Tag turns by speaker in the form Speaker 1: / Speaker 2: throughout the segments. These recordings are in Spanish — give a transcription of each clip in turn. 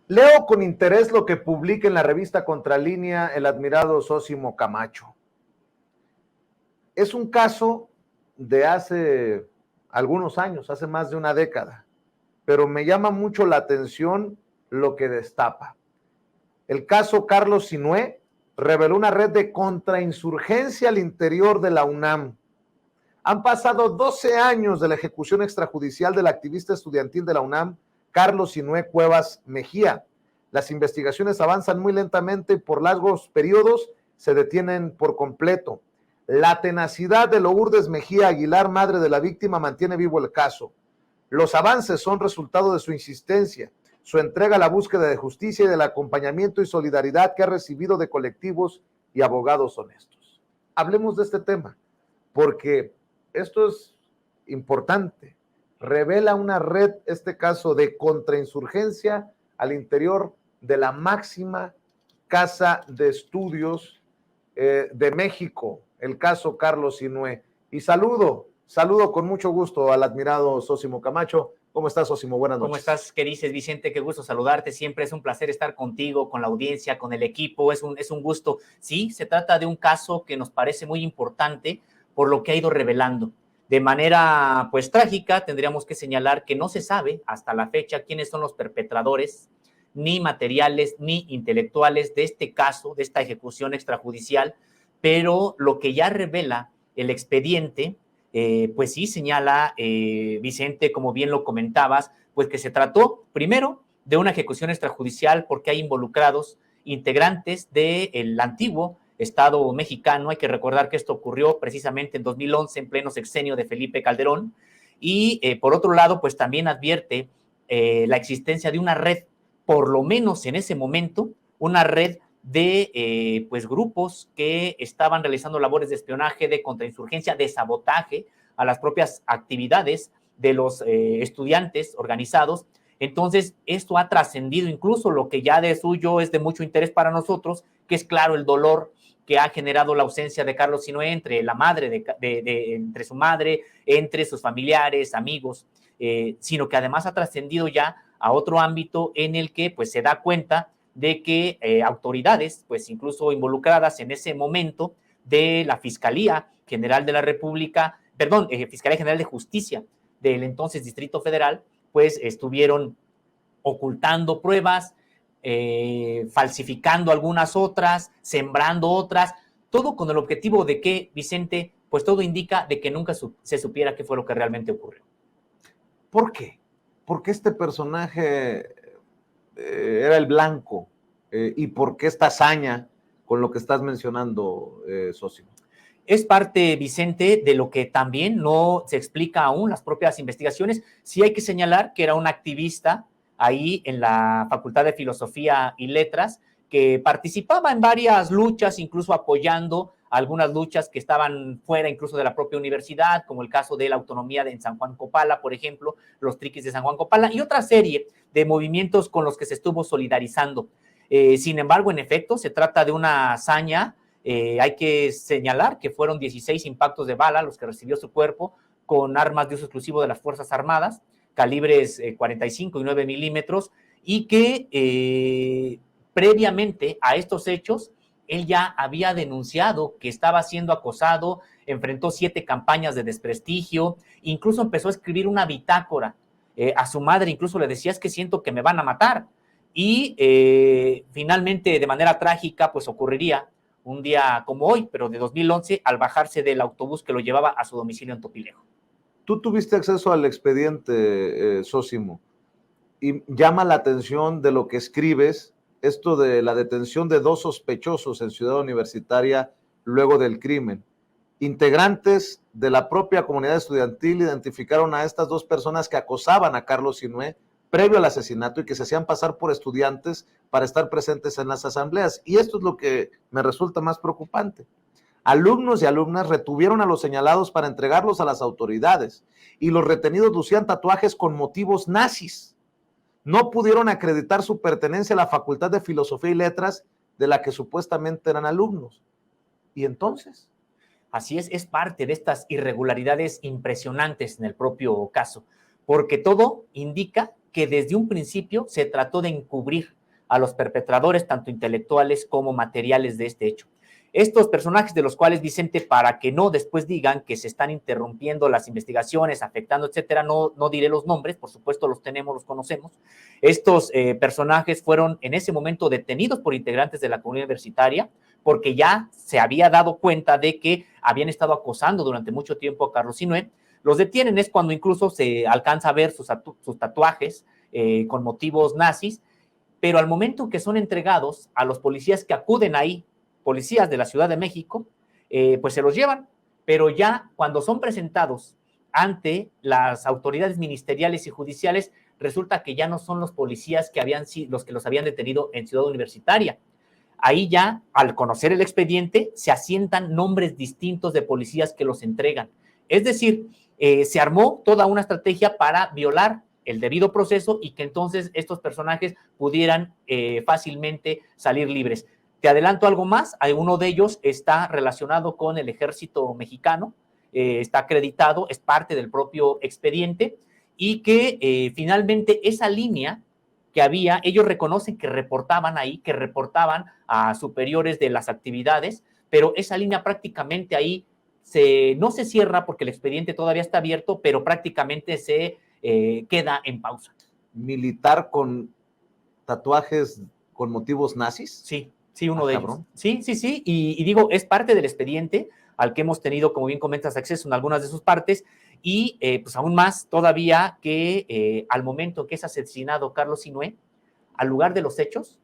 Speaker 1: Leo con interés lo que publica en la revista Contralínea el admirado Zósimo Camacho. Es un caso de hace algunos años, hace más de una década, pero me llama mucho la atención lo que destapa. El caso Carlos Sinué reveló una red de contrainsurgencia al interior de la UNAM. Han pasado 12 años de la ejecución extrajudicial del activista estudiantil de la UNAM, Carlos Sinué Cuevas Mejía. Las investigaciones avanzan muy lentamente y por largos periodos se detienen por completo. La tenacidad de Lourdes Mejía Aguilar, madre de la víctima, mantiene vivo el caso. Los avances son resultado de su insistencia, su entrega a la búsqueda de justicia y del acompañamiento y solidaridad que ha recibido de colectivos y abogados honestos. Hablemos de este tema, porque esto es importante. Revela una red, este caso, de contrainsurgencia al interior de la máxima casa de estudios de México, el caso Carlos Sinué. Y saludo con mucho gusto al admirado Zósimo Camacho. ¿Cómo estás, Zósimo? Buenas noches.
Speaker 2: ¿Cómo estás, qué dices, Vicente? Qué gusto saludarte. Siempre es un placer estar contigo, con la audiencia, con el equipo. Es un gusto. Sí, se trata de un caso que nos parece muy importante por lo que ha ido revelando. De manera, pues, trágica, tendríamos que señalar que no se sabe hasta la fecha quiénes son los perpetradores, ni materiales, ni intelectuales de este caso, de esta ejecución extrajudicial, pero lo que ya revela el expediente, pues sí señala, Vicente, como bien lo comentabas, pues que se trató, primero, de una ejecución extrajudicial porque hay involucrados integrantes del antiguo Estado mexicano. Hay que recordar que esto ocurrió precisamente en 2011, en pleno sexenio de Felipe Calderón. Y por otro lado, pues también advierte la existencia de una red, por lo menos en ese momento, una red de pues grupos que estaban realizando labores de espionaje, de contrainsurgencia, de sabotaje a las propias actividades de los estudiantes organizados. Entonces, esto ha trascendido incluso lo que ya de suyo es de mucho interés para nosotros, que es claro el dolor que ha generado la ausencia de Carlos Sinué entre la madre, entre su madre, entre sus familiares, amigos, sino que además ha trascendido ya a otro ámbito en el que pues se da cuenta de que autoridades, pues incluso involucradas en ese momento de la Fiscalía General de la República, Fiscalía General de Justicia del entonces Distrito Federal, pues estuvieron ocultando pruebas, falsificando algunas otras, sembrando otras, todo con el objetivo de que, Vicente, pues todo indica de que nunca se supiera qué fue lo que realmente ocurrió.
Speaker 1: ¿Por qué? Porque este personaje era el blanco y por qué esta hazaña con lo que estás mencionando, Zósimo.
Speaker 2: Es parte, Vicente, de lo que también no se explica aún las propias investigaciones. Sí hay que señalar que era un activista ahí en la Facultad de Filosofía y Letras que participaba en varias luchas, incluso apoyando algunas luchas que estaban fuera incluso de la propia universidad, como el caso de la autonomía en San Juan Copala, por ejemplo, los triquis de San Juan Copala, y otra serie de movimientos con los que se estuvo solidarizando. Sin embargo, en efecto, se trata de una hazaña. Hay que señalar que fueron 16 impactos de bala los que recibió su cuerpo con armas de uso exclusivo de las Fuerzas Armadas, calibres 45 y 9 milímetros, y que previamente a estos hechos, él ya había denunciado que estaba siendo acosado, enfrentó 7 campañas de desprestigio, incluso empezó a escribir una bitácora. A su madre incluso le decía, es que siento que me van a matar. Y finalmente, de manera trágica, pues ocurriría un día como hoy, pero de 2011, al bajarse del autobús que lo llevaba a su domicilio en Topilejo.
Speaker 1: Tú tuviste acceso al expediente, Zósimo, y llama la atención de lo que escribes, esto de la detención de 2 sospechosos en Ciudad Universitaria luego del crimen. Integrantes de la propia comunidad estudiantil identificaron a estas 2 personas que acosaban a Carlos Sinué previo al asesinato y que se hacían pasar por estudiantes para estar presentes en las asambleas. Y esto es lo que me resulta más preocupante. Alumnos y alumnas retuvieron a los señalados para entregarlos a las autoridades y los retenidos lucían tatuajes con motivos nazis. No pudieron acreditar su pertenencia a la Facultad de Filosofía y Letras de la que supuestamente eran alumnos. ¿Y entonces?
Speaker 2: Así es parte de estas irregularidades impresionantes en el propio caso, porque todo indica que desde un principio se trató de encubrir a los perpetradores, tanto intelectuales como materiales de este hecho. Estos personajes de los cuales, Vicente, para que no después digan que se están interrumpiendo las investigaciones, afectando, etcétera, no diré los nombres, por supuesto los tenemos, los conocemos. Estos personajes fueron en ese momento detenidos por integrantes de la comunidad universitaria, porque ya se había dado cuenta de que habían estado acosando durante mucho tiempo a Carlos Sinué. Los detienen, es cuando incluso se alcanza a ver sus tatuajes con motivos nazis, pero al momento que son entregados a los policías que acuden ahí, policías de la Ciudad de México, pues se los llevan, pero ya cuando son presentados ante las autoridades ministeriales y judiciales, resulta que ya no son los policías que los que los habían detenido en Ciudad Universitaria. Ahí ya, al conocer el expediente, se asientan nombres distintos de policías que los entregan. Es decir, se armó toda una estrategia para violar el debido proceso y que entonces estos personajes pudieran fácilmente salir libres. Te adelanto algo más, uno de ellos está relacionado con el ejército mexicano, está acreditado, es parte del propio expediente y que finalmente esa línea que había, ellos reconocen que reportaban ahí, que reportaban a superiores de las actividades, pero esa línea prácticamente ahí no se cierra porque el expediente todavía está abierto, pero prácticamente se queda en pausa.
Speaker 1: ¿Militar con tatuajes con motivos nazis?
Speaker 2: Sí. Sí, uno de ellos. Sí. Y digo, es parte del expediente al que hemos tenido, como bien comentas, acceso en algunas de sus partes y pues aún más todavía que al momento que es asesinado Carlos Sinué, al lugar de los hechos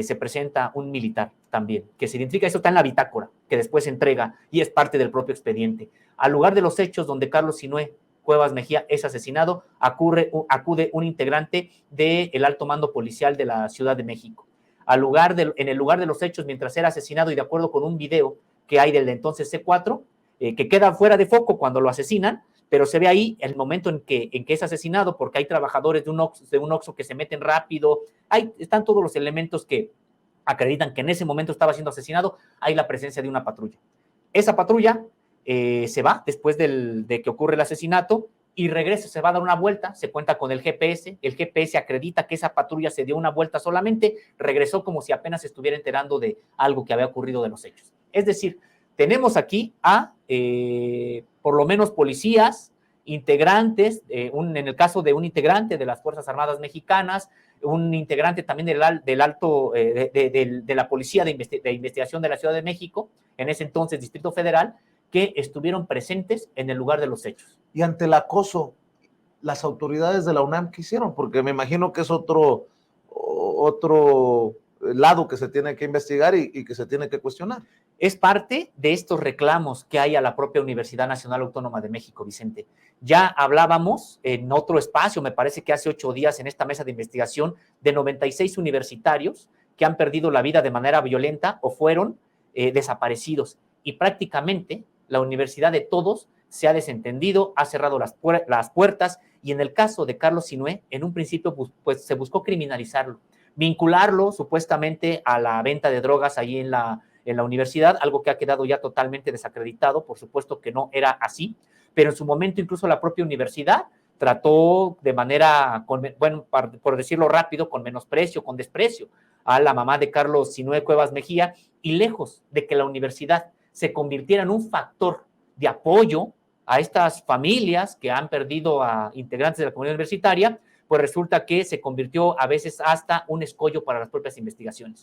Speaker 2: se presenta un militar también, que se identifica, eso está en la bitácora, que después se entrega y es parte del propio expediente. Al lugar de los hechos donde Carlos Sinué Cuevas Mejía es asesinado, acude un integrante del alto mando policial de la Ciudad de México. En el lugar de los hechos, mientras era asesinado y de acuerdo con un video que hay del entonces C4, que queda fuera de foco cuando lo asesinan, pero se ve ahí el momento en que es asesinado, porque hay trabajadores de un Oxxo que se meten rápido, están todos los elementos que acreditan que en ese momento estaba siendo asesinado, hay la presencia de una patrulla. Esa patrulla se va después de que ocurre el asesinato y regresa, se va a dar una vuelta, se cuenta con el GPS acredita que esa patrulla se dio una vuelta solamente, regresó como si apenas estuviera enterando de algo que había ocurrido de los hechos. Es decir, tenemos aquí a por lo menos policías, integrantes, en el caso de un integrante de las Fuerzas Armadas Mexicanas, un integrante también de la Policía de Investigación de la Ciudad de México, en ese entonces Distrito Federal, que estuvieron presentes en el lugar de los hechos.
Speaker 1: Y ante el acoso, las autoridades de la UNAM, ¿qué hicieron? Porque me imagino que es otro lado que se tiene que investigar y que se tiene que cuestionar.
Speaker 2: Es parte de estos reclamos que hay a la propia Universidad Nacional Autónoma de México, Vicente. Ya hablábamos en otro espacio, me parece que hace 8 días en esta mesa de investigación, de 96 universitarios que han perdido la vida de manera violenta o fueron desaparecidos. Y prácticamente la universidad de todos se ha desentendido, ha cerrado las puertas y en el caso de Carlos Sinué, en un principio pues se buscó criminalizarlo, vincularlo supuestamente a la venta de drogas ahí en la universidad, algo que ha quedado ya totalmente desacreditado, por supuesto que no era así, pero en su momento incluso la propia universidad trató de manera, por decirlo rápido, con menosprecio, con desprecio a la mamá de Carlos Sinué Cuevas Mejía, y lejos de que la universidad se convirtiera en un factor de apoyo a estas familias que han perdido a integrantes de la comunidad universitaria, pues resulta que se convirtió a veces hasta un escollo para las propias investigaciones.